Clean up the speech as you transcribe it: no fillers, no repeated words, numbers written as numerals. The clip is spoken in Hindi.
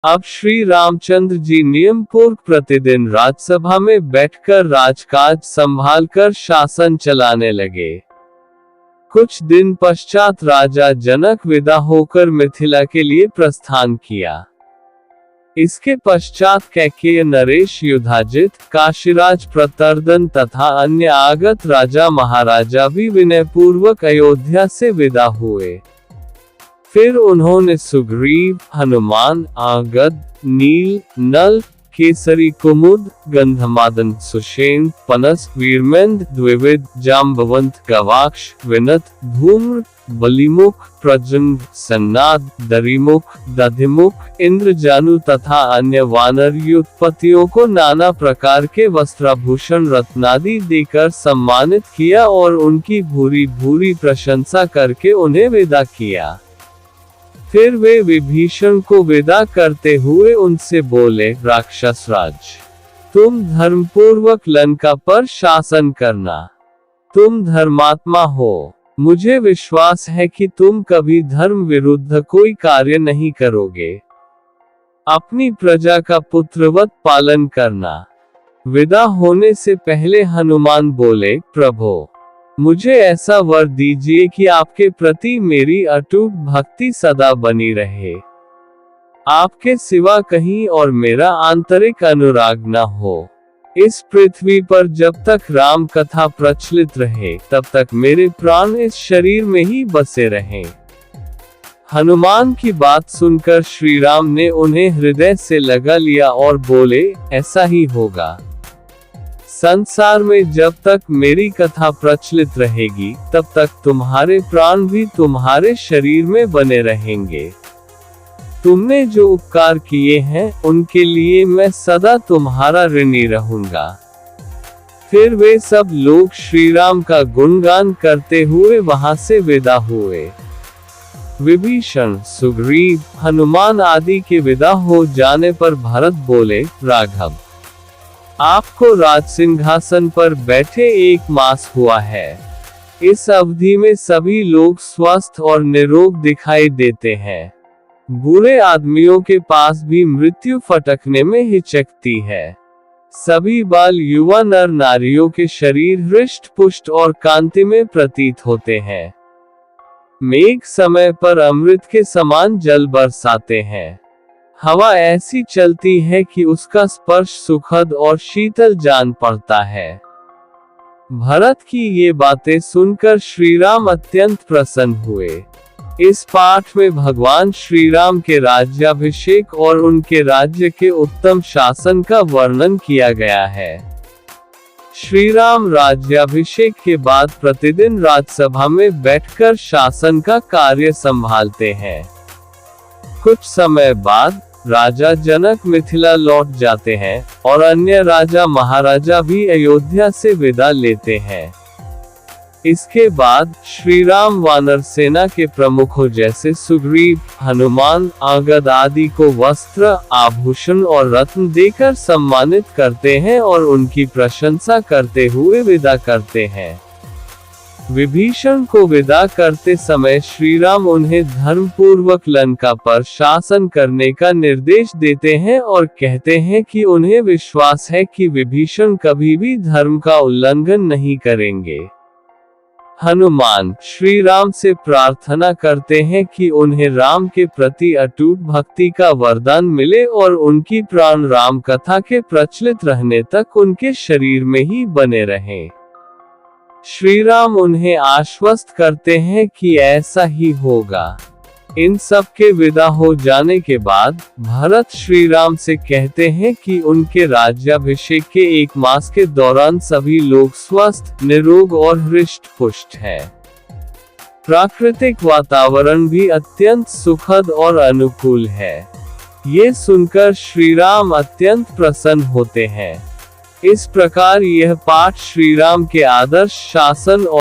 अब श्री रामचंद्र जी नियमपूर्वक प्रतिदिन राजसभा में बैठकर राजकाज संभालकर शासन चलाने लगे। कुछ दिन पश्चात राजा जनक विदा होकर मिथिला के लिए प्रस्थान किया। इसके पश्चात कैकेय, नरेश, युधाजित, काशीराज, प्रतर्दन तथा अन्य आगत राजा महाराजा भी विनयपूर्वक अयोध्या से विदा हुए। फिर उन्होंने सुग्रीव, हनुमान, आगद, नील, नल, केसरी, कुमुद, गंधमादन, सुषेण, पनस, वीरमेंद्र, द्विविद, जाम्बवंत, गवाक्ष, विनत, धूम्र, बलिमुख, प्रजंग, सन्नाद, दरिमुख, दधिमुख, इंद्रजानु तथा अन्य वानर युद्धपतियों को नाना प्रकार के वस्त्राभूषण रत्नादि देकर सम्मानित किया और उनकी भूरी भूरी प्रशंसा करके उन्हें विदा किया। फिर वे विभीषण को विदा करते हुए उनसे बोले, राक्षसराज, तुम धर्मपूर्वक लंका पर शासन करना। तुम धर्मात्मा हो। मुझे विश्वास है कि तुम कभी धर्म विरुद्ध कोई कार्य नहीं करोगे। अपनी प्रजा का पुत्रवत पालन करना। विदा होने से पहले हनुमान बोले, प्रभो, मुझे ऐसा वर दीजिए कि आपके प्रति मेरी अटूट भक्ति सदा बनी रहे। आपके सिवा कहीं और मेरा आंतरिक अनुराग न हो। इस पृथ्वी पर जब तक राम कथा प्रचलित रहे तब तक मेरे प्राण इस शरीर में ही बसे रहें। हनुमान की बात सुनकर श्री राम ने उन्हें हृदय से लगा लिया और बोले, ऐसा ही होगा। संसार में जब तक मेरी कथा प्रचलित रहेगी तब तक तुम्हारे प्राण भी तुम्हारे शरीर में बने रहेंगे। तुमने जो उपकार किए हैं उनके लिए मैं सदा तुम्हारा ऋणी रहूंगा। फिर वे सब लोग श्री राम का गुणगान करते हुए वहां से विदा हुए। विभीषण, सुग्रीव, हनुमान आदि के विदा हो जाने पर भरत बोले, राघव, आपको राज सिंहासन पर बैठे 1 मास हुआ है। इस अवधि में सभी लोग स्वस्थ और निरोग दिखाई देते हैं। बुरे आदमियों के पास भी मृत्यु फटकने में हिचकती है। सभी बाल युवा नर नारियों के शरीर हृष्ट पुष्ट और कांतिमय प्रतीत होते हैं। मेघ समय पर अमृत के समान जल बरसाते हैं। हवा ऐसी चलती है कि उसका स्पर्श सुखद और शीतल जान पड़ता है। भरत की ये बातें सुनकर श्री राम अत्यंत प्रसन्न हुए। इस पाठ में भगवान श्री राम के राज्याभिषेक और उनके राज्य के उत्तम शासन का वर्णन किया गया है। श्री राम राज्याभिषेक के बाद प्रतिदिन राजसभा में बैठकर शासन का कार्य संभालते हैं। कुछ समय बाद राजा जनक मिथिला लौट जाते हैं और अन्य राजा महाराजा भी अयोध्या से विदा लेते हैं। इसके बाद श्री राम वानर सेना के प्रमुखों जैसे सुग्रीव, हनुमान, आगद आदि को वस्त्र, आभूषण और रत्न देकर सम्मानित करते हैं और उनकी प्रशंसा करते हुए विदा करते हैं। विभीषण को विदा करते समय श्री राम उन्हें धर्मपूर्वक लंका पर शासन करने का निर्देश देते हैं और कहते हैं कि उन्हें विश्वास है कि विभीषण कभी भी धर्म का उल्लंघन नहीं करेंगे। हनुमान श्री राम से प्रार्थना करते हैं कि उन्हें राम के प्रति अटूट भक्ति का वरदान मिले और उनकी प्राण राम कथा के प्रचलित रहने तक उनके शरीर में ही बने रहें। श्री राम उन्हें आश्वस्त करते हैं कि ऐसा ही होगा। इन सब के विदा हो जाने के बाद भरत श्री राम से कहते हैं कि उनके राज्याभिषेक के 1 मास के दौरान सभी लोग स्वस्थ, निरोग और हृष्ट पुष्ट हैं। प्राकृतिक वातावरण भी अत्यंत सुखद और अनुकूल है। ये सुनकर श्री राम अत्यंत प्रसन्न होते हैं। इस प्रकार यह पाठ श्री राम के आदर्श शासन और